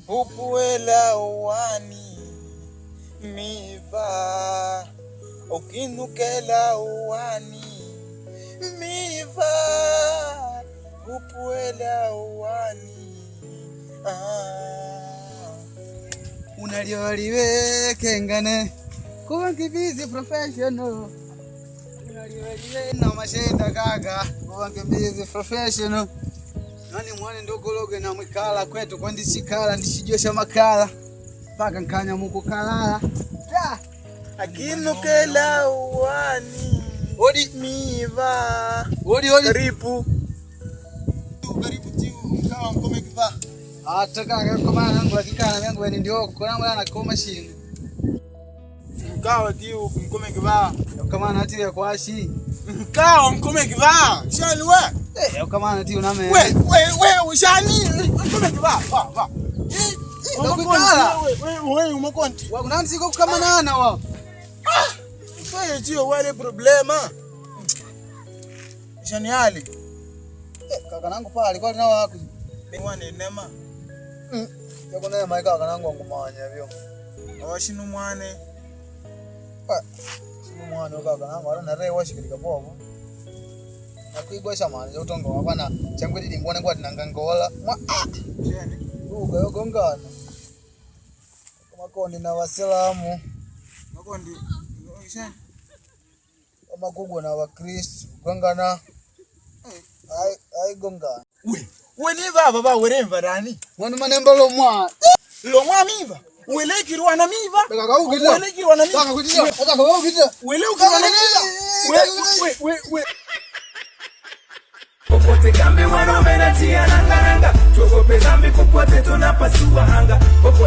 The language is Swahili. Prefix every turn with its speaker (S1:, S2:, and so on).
S1: upuela uwani miva ukinukela uwani miva upuela uwani
S2: unaliwaliwe kengane kuwa kibizi professional unaliwaliwe na mashenda kaka kuwa kibizi professional nani mwane ndogologe na mwikala kwetu kwa ndichikala ndishijosha makala paka nkanya muku kalala
S1: akinukela uwani
S2: odi
S1: miva
S2: odi
S1: karibu
S2: tiu mkawa mkome kiva hata kaka kama nangu lakikana yangu ni ndio kuna mwana koma shini
S1: mkawa tiu mkome kiva
S2: kama nati ya kwashi
S1: mkawa mkome kiva shani we
S2: kama nati uname
S1: we ushani mkome kiva va wewe umekonti
S2: wakunanzi ko kama nana wa
S1: wewe sio wale problema shani hali
S2: kaka nangu pale alikuwa na wako
S1: ni wane nema
S2: yako na mai kaka nangu ngumanya vyo
S1: awashinu mwane
S2: sinu mwana kaka nangu ara na rewa shikirika bobo nakuigosha manje utongo wapana changwedi dimbona ngwa tinangangola
S1: shani
S2: uga yogongana makondi na wasilamu
S1: makondi shani
S2: amakugo na wakristo gongana ai gongana
S1: we ni baba ba weremva dani
S2: mwana manemba lo
S1: miva welekirwa na miva
S2: kaka ugita
S1: welekirwa na miva
S2: kaka kujia kaka wewe ugita
S1: welekirwa na miva we
S3: popote kambi wano menatia nanga tuogope zambi popote tunapasua anga popote